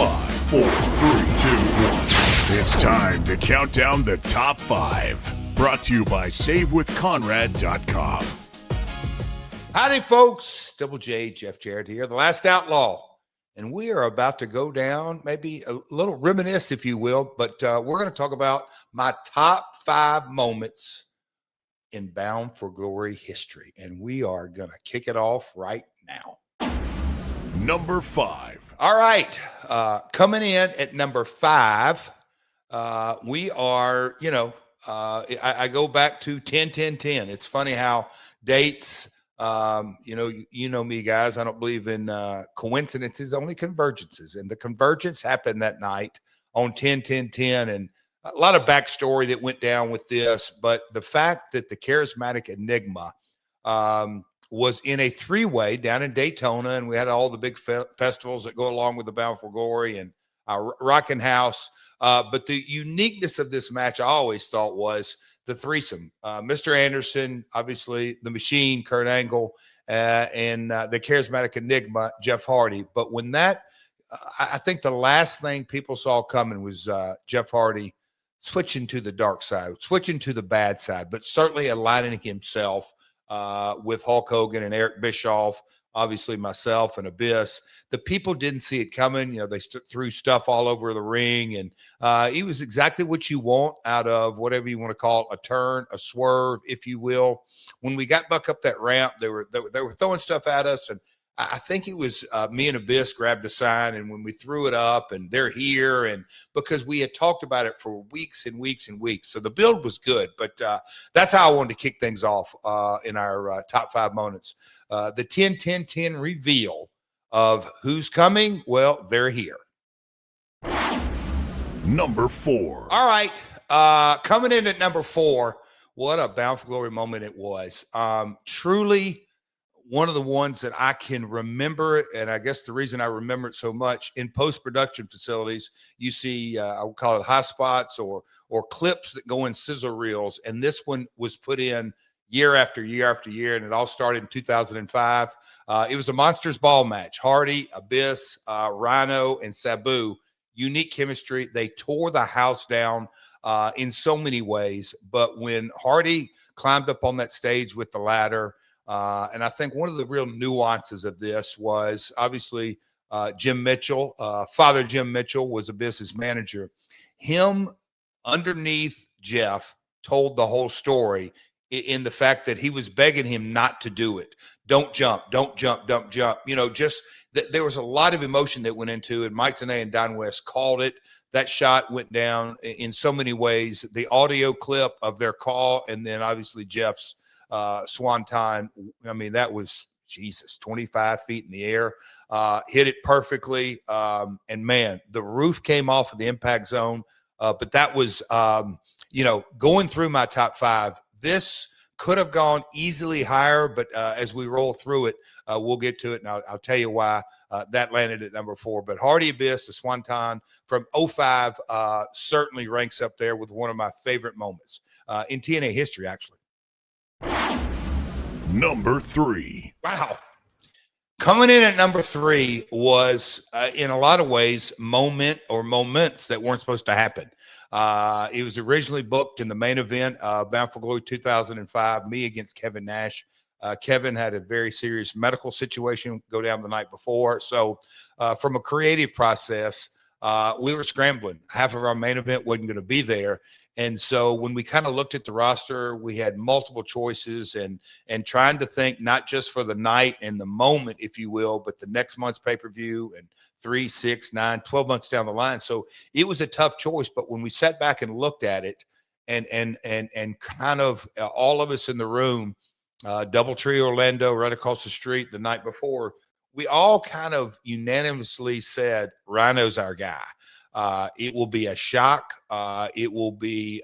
5, 4, 3, 2, 1. It's time to count down the top 5. Brought to you by SaveWithConrad.com. Howdy, folks. Double J, Jeff Jarrett here, the last outlaw. And we are about to go down, maybe a little reminisce, if you will, but we're going to talk about my top 5 moments in Bound for Glory history. And we are going to kick it off right now. Number 5. All right. Coming in at number 5, we are, I go back to 10-10-10. It's funny how dates, you know me, guys. I don't believe in coincidences, only convergences. And the convergence happened that night on 10-10-10. And a lot of backstory that went down with this. But the fact that the charismatic Enigma was in a 3-way down in Daytona, and we had all the big festivals that go along with the Bound for Glory and Rockin' House. But the uniqueness of this match, I always thought, was the threesome. Mr. Anderson, obviously, the Machine, Kurt Angle, and the charismatic Enigma, Jeff Hardy. But when that, I think the last thing people saw coming was Jeff Hardy switching to the dark side, switching to the bad side, but certainly aligning himself with Hulk Hogan and Eric Bischoff, obviously myself and Abyss. The people didn't see it coming. They threw stuff all over the ring, and it was exactly what you want out of whatever you want to call it, a turn, a swerve, if you will. When we got back up that ramp, they were throwing stuff at us, and I think it was me and Abyss grabbed a sign, and when we threw it up, and they're here, and because we had talked about it for weeks and weeks and weeks, so the build was good. But that's how I wanted to kick things off in our top 5 moments. The 10-10-10 reveal of who's coming. Well, they're here. Number 4. All right, coming in at number 4. What a Bound for Glory moment it was. Truly one of the ones that I can remember, and I guess the reason I remember it so much, in post-production facilities, you see, I would call it high spots or clips that go in sizzle reels, and this one was put in year after year after year, and it all started in 2005. It was a Monsters Ball match. Hardy, Abyss, Rhino, and Sabu. Unique chemistry. They tore the house down in so many ways, but when Hardy climbed up on that stage with the ladder, and I think one of the real nuances of this was obviously Jim Mitchell, Father Jim Mitchell was a business manager. Him underneath Jeff told the whole story in the fact that he was begging him not to do it. Don't jump, don't jump, don't jump. Just there was a lot of emotion that went into it. Mike Tenay and Don West called it. That shot went down in so many ways. The audio clip of their call, and then obviously Jeff's swanton. I mean, that was, Jesus, 25 feet in the air, hit it perfectly. And man, the roof came off of the impact zone. But that was, going through my top 5, this could have gone easily higher, but as we roll through it, we'll get to it, and I'll tell you why that landed at number 4. But Hardy Abyss, the Swanton from 05, certainly ranks up there with one of my favorite moments in TNA history, actually. Number 3. Wow. Coming in at number 3 was, in a lot of ways, moments that weren't supposed to happen. It was originally booked in the main event, Bound for Glory 2005, me against Kevin Nash. Kevin had a very serious medical situation go down the night before. So from a creative process, we were scrambling. Half of our main event wasn't going to be there. And so when we kind of looked at the roster, we had multiple choices and trying to think not just for the night and the moment, if you will, but the next month's pay-per-view and 3, 6, 9, 12 months down the line. So it was a tough choice. But when we sat back and looked at it and kind of all of us in the room, Doubletree Orlando right across the street the night before, we all kind of unanimously said, Rhino's our guy. It will be a shock. It will be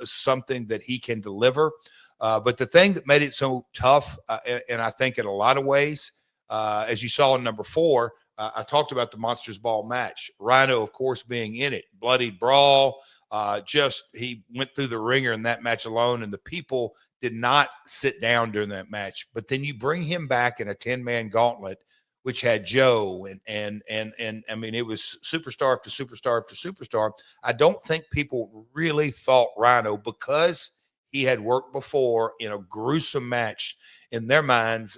something that he can deliver. But the thing that made it so tough, and I think in a lot of ways, as you saw in number 4, I talked about the Monsters Ball match. Rhino, of course, being in it. Bloody brawl. He went through the ringer in that match alone, and the people did not sit down during that match. But then you bring him back in a 10-man gauntlet which had Joe and I mean, it was superstar after superstar after superstar. I don't think people really thought Rhino, because he had worked before in a gruesome match in their minds.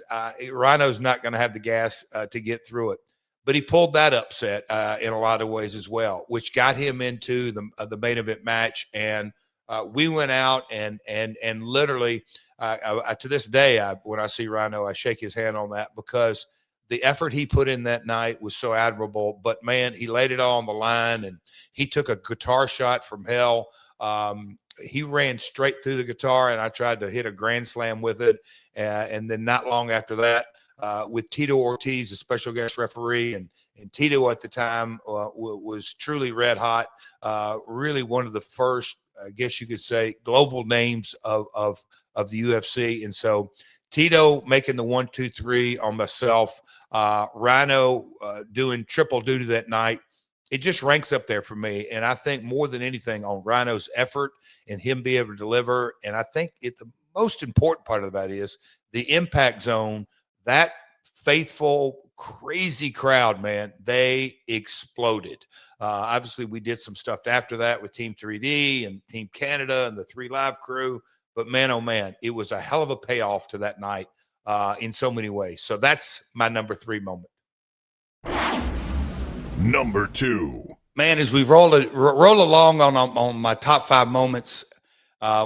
Rhino's not going to have the gas to get through it. But he pulled that upset in a lot of ways as well, which got him into the main event match. And we went out and literally to this day, when I see Rhino, I shake his hand on that, because the effort he put in that night was so admirable. But man, he laid it all on the line, and he took a guitar shot from hell. He ran straight through the guitar, and I tried to hit a grand slam with it. And then not long after that, with Tito Ortiz, a special guest referee, and Tito at the time was truly red hot. Really one of the first, I guess you could say, global names of the UFC. And so Tito making the 1, 2, 3 on myself, Rhino doing triple duty that night. It just ranks up there for me. And I think more than anything on Rhino's effort and him be able to deliver. And I think the most important part of that is the Impact Zone, that faithful, crazy crowd, man, they exploded. Obviously, we did some stuff after that with Team 3D and Team Canada and the 3 Live crew. But man, oh man, it was a hell of a payoff to that night in so many ways. So that's my number 3 moment. Number 2. Man, as we roll along on my top 5 moments,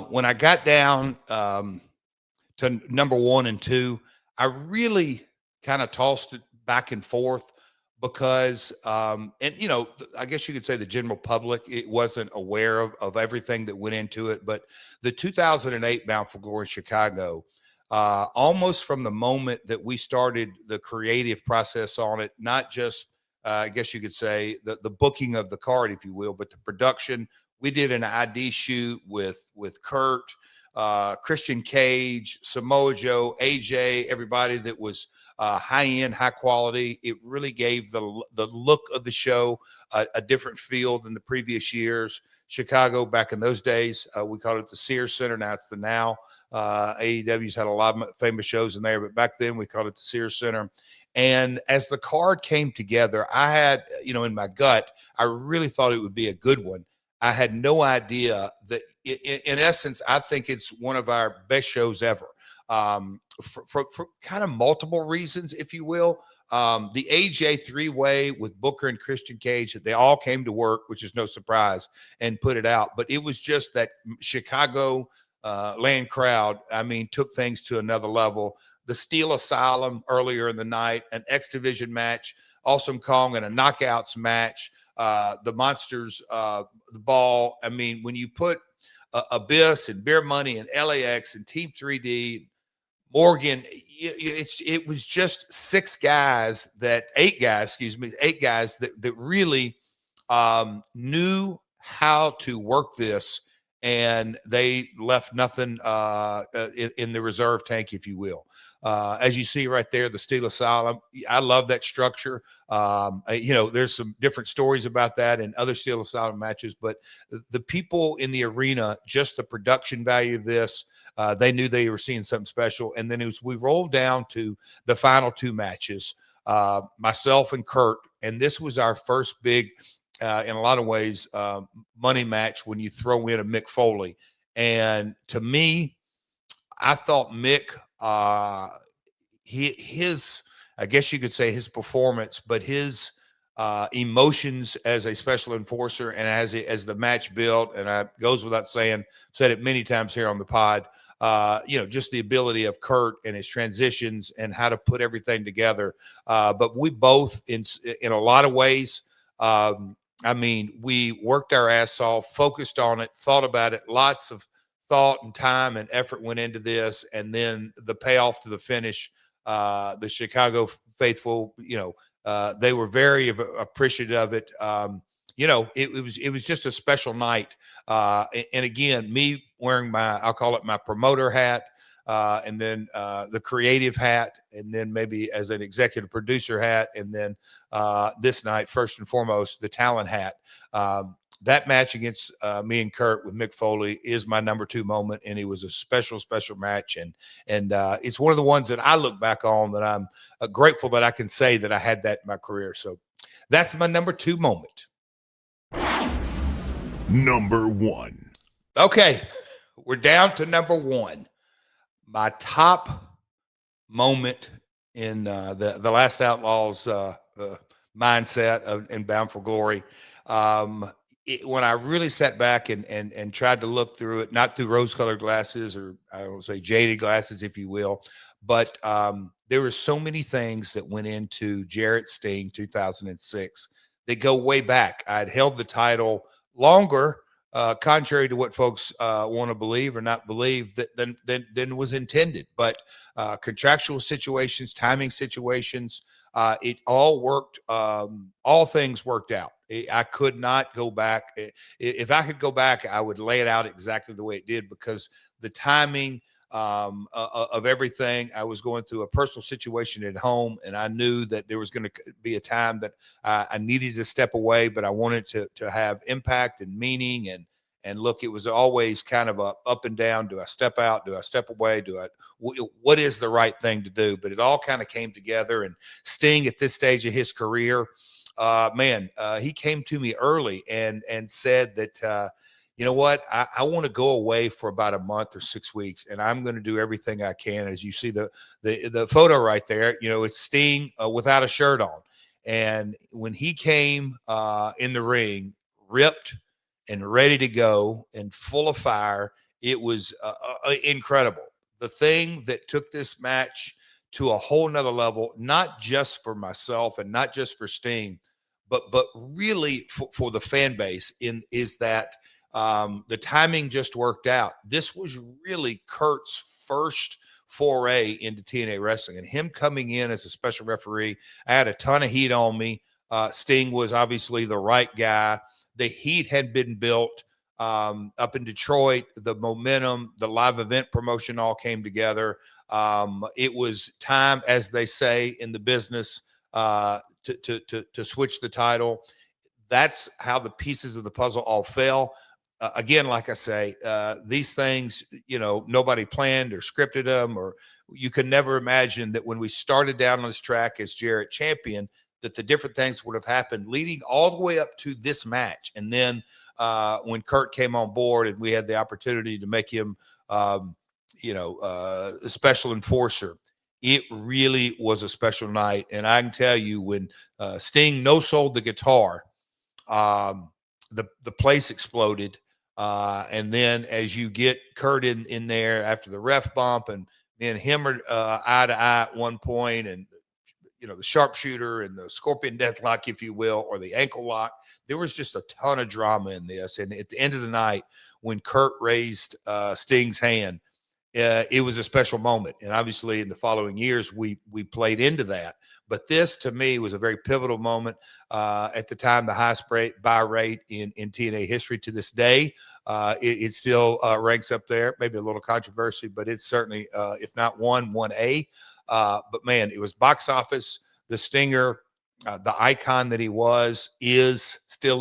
when I got down to number 1 and 2, I really kind of tossed it back and forth, because and I guess you could say the general public, it wasn't aware of everything that went into it. But the 2008 Bound for Glory Chicago, almost from the moment that we started the creative process on it, not just I guess you could say the booking of the card, if you will, but the production. We did an ID shoot with Kurt, Christian Cage, Samoa Joe, AJ, everybody that was high end, high quality. It really gave the look of the show a different feel than the previous years. Chicago, back in those days, we called it the Sears Center. Now it's the Now. AEW's had a lot of famous shows in there, but back then we called it the Sears Center. And as the card came together, I had, in my gut, I really thought it would be a good one. I had no idea that, in essence, I think it's one of our best shows ever, for kind of multiple reasons, if you will. The AJ 3-way with Booker and Christian Cage, they all came to work, which is no surprise, and put it out. But it was just that Chicago land crowd, I mean, took things to another level. The Steel Asylum earlier in the night, an X Division match, Awesome Kong and a Knockouts match, the Monsters, the Ball. I mean, when you put Abyss and Beer Money and LAX and Team 3D, Morgan, it was just eight guys that really knew how to work this, and they left nothing in the reserve tank, if you will. As you see right there, the Steel Asylum, I love that structure. There's some different stories about that and other Steel Asylum matches, but the people in the arena, just the production value of this, they knew they were seeing something special. And then as we rolled down to the final 2 matches, myself and Kurt, and this was our first big, in a lot of ways, money match when you throw in a Mick Foley. And to me, I thought Mick, his, I guess you could say his performance, but his emotions as a special enforcer and as the match built, and I goes without saying, said it many times here on the pod, just the ability of Kurt and his transitions and how to put everything together. But we both, in a lot of ways, I mean, we worked our ass off, focused on it, thought about it. Lots of thought and time and effort went into this. And then the payoff to the finish, the Chicago faithful, they were very appreciative of it. It was just a special night. And again, me wearing I'll call it my promoter hat, and then the creative hat, and then maybe as an executive producer hat, and then this night, first and foremost, the talent hat. that match against me and Kurt with Mick Foley is my number 2 moment, and it was a special, special match. And it's one of the ones that I look back on that I'm grateful that I can say that I had that in my career. So that's my number 2 moment. Number 1. Okay, we're down to number 1. My top moment in the Last Outlaws mindset in Bound for Glory. When I really sat back and tried to look through it, not through rose-colored glasses, or I don't say jaded glasses, if you will, but there were so many things that went into Jarrett Sting 2006 that go way back. I'd held the title longer, contrary to what folks want to believe or not believe, than was intended. But contractual situations, timing situations, it all worked. All things worked out. I could not go back. If I could go back, I would lay it out exactly the way it did, because the timing of everything. I was going through a personal situation at home, and I knew that there was going to be a time that I needed to step away, but I wanted to have impact and meaning. And look, it was always kind of a up and down. Do I step out? Do I step away? What is the right thing to do? But it all kind of came together. And Sting, at this stage of his career, he came to me early and said that, you know what, I want to go away for about a month or 6 weeks, and I'm going to do everything I can. As you see the photo right there, it's Sting without a shirt on. And when he came in the ring, ripped and ready to go and full of fire, it was incredible. The thing that took this match to a whole nother level, not just for myself and not just for Sting, but really for the fan base, is that the timing just worked out. This was really Kurt's first foray into TNA wrestling, and him coming in as a special referee. I had a ton of heat on me. Sting was obviously the right guy. The heat had been built up in Detroit. The momentum, the live event promotion all came together. It was time, as they say in the business, to switch the title. That's how the pieces of the puzzle all fell. Again, like I say, these things, nobody planned or scripted them, or you can never imagine that when we started down on this track as Jarrett champion, that the different things would have happened leading all the way up to this match. And then when Kurt came on board and we had the opportunity to make him, a special enforcer, it really was a special night. And I can tell you, when Sting no-sold the guitar, the place exploded. And then as you get Kurt in there after the ref bump, and then him eye to eye at one point, and the sharpshooter and the scorpion deathlock, if you will, or the ankle lock, there was just a ton of drama in this. And at the end of the night, when Kurt raised Sting's hand, it was a special moment. And obviously in the following years, we played into that. But this, to me, was a very pivotal moment. At the time, the highest buy rate in TNA history to this day. It still ranks up there. Maybe a little controversy, but it's certainly, if not 1A. But man, it was box office, the Stinger, the icon that he still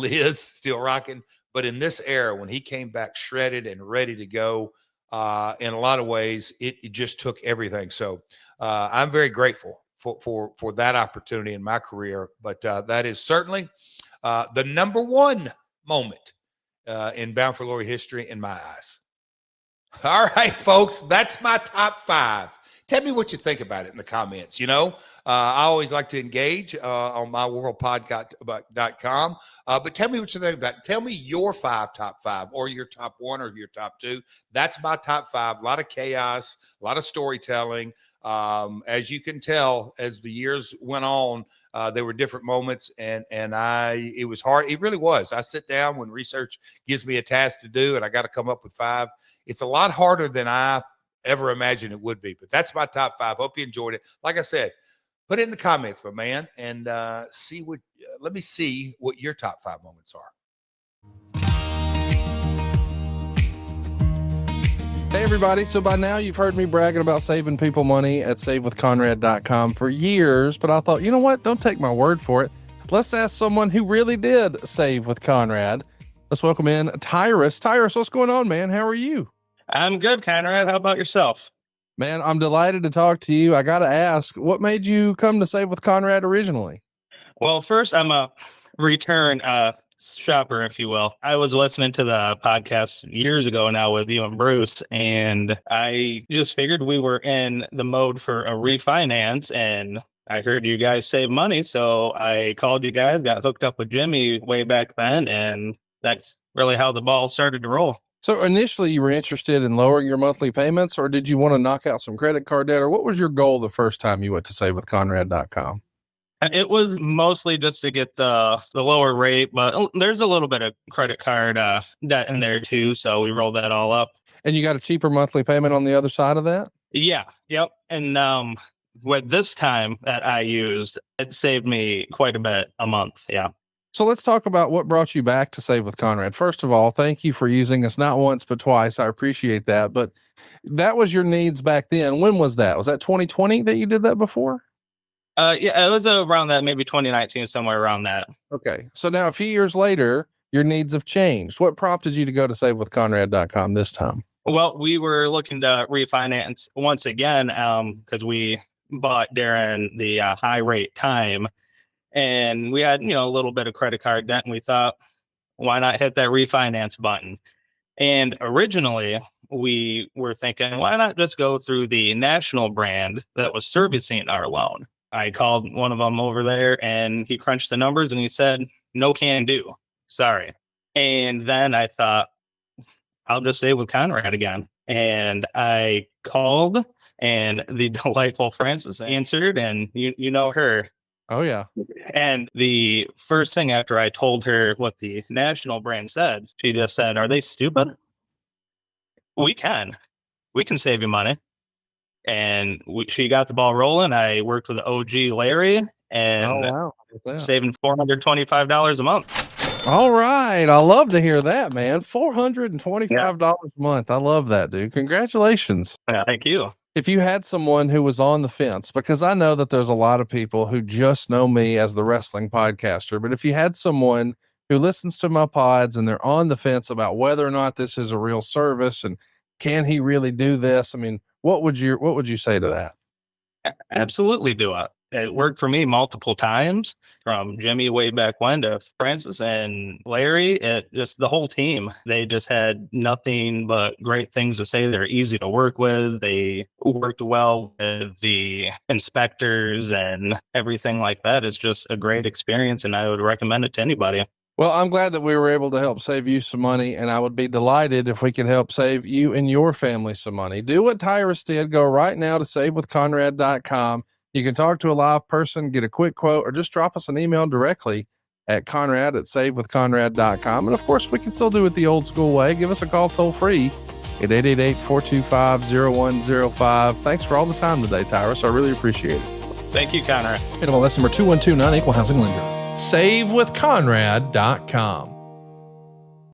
rocking. But in this era, when he came back shredded and ready to go, in a lot of ways, it just took everything. So I'm very grateful for that opportunity in my career. But that is certainly the number 1 moment in Bound for Glory history in my eyes. All right, folks, that's my top 5. Tell me what you think about it in the comments. I always like to engage on myworldpod.com. But tell me what you think about it. Tell me your top 5, or your top 1, or your top 2. That's my top 5. A lot of chaos, a lot of storytelling. As you can tell, as the years went on, there were different moments, and it was hard. It really was. I sit down when research gives me a task to do, and I got to come up with 5. It's a lot harder than I ever imagined it would be, but that's my top 5. Hope you enjoyed it. Like I said, put it in the comments, my man, and let me see what your top 5 moments are. Hey everybody, so by now you've heard me bragging about saving people money at savewithconrad.com for years, but I thought, you know what, don't take my word for it. Let's ask someone who really did save with Conrad. Let's welcome in Tyrus. Tyrus, what's going on, man? How are you? I'm good, Conrad. How about yourself? Man, I'm delighted to talk to you. I got to ask, what made you come to Save with Conrad originally? Well, first, I'm a return shopper, if you will. I was listening to the podcast years ago now with you and Bruce, and I just figured we were in the mode for a refinance, and I heard you guys save money, so I called you guys, got hooked up with Jimmy way back then, and that's really how the ball started to roll. So initially you were interested in lowering your monthly payments, or did you want to knock out some credit card debt, or what was your goal the first time you went to SaveWithConrad.com? It was mostly just to get the lower rate, but there's a little bit of credit card debt in there too, so we rolled that all up. And you got a cheaper monthly payment on the other side of that? Yeah, yep. And with this time that I used, it saved me quite a bit a month. Yeah. So let's talk about what brought you back to Save with Conrad. First of all, thank you for using us not once, but twice. I appreciate that. But that was your needs back then. When was that? Was that 2020 that you did that before? Yeah, it was around that, maybe 2019, somewhere around that. Okay. So now a few years later, your needs have changed. What prompted you to go to SaveWithConrad.com this time? Well, we were looking to refinance once again because we bought during the high rate time. And we had, a little bit of credit card debt, and we thought, why not hit that refinance button? And originally, we were thinking, why not just go through the national brand that was servicing our loan? I called one of them over there, and he crunched the numbers, and he said, no can do. Sorry. And then I thought, I'll just stay with Conrad again. And I called, and the delightful Frances answered, and you know her. Oh, yeah. And the first thing after I told her what the national brand said, she just said, are they stupid? We can save you money. And she got the ball rolling. I worked with OG Larry and saving $425 a month. All right. I love to hear that, man. $425 a month. I love that, dude. Congratulations. Yeah, thank you. If you had someone who was on the fence, because I know that there's a lot of people who just know me as the wrestling podcaster, but if you had someone who listens to my pods and they're on the fence about whether or not this is a real service and can he really do this? I mean, what would you say to that? Absolutely do it. It worked for me multiple times, from Jimmy way back when to Francis and Larry. It just, the whole team, they just had nothing but great things to say. They're easy to work with. They worked well with the inspectors and everything like that. It's just a great experience, and I would recommend it to anybody. Well, I'm glad that we were able to help save you some money, and I would be delighted if we could help save you and your family some money. Do what Tyrus did. Go right now to SaveWithConrad.com. You can talk to a live person, get a quick quote, or just drop us an email directly at Conrad@SaveWithConrad.com. And of course, we can still do it the old school way. Give us a call toll free at 888-425-0105. Thanks for all the time today, Tyrus. I really appreciate it. Thank you, Conrad. And lesson number 2129, Equal Housing Lender. SaveWithConrad.com.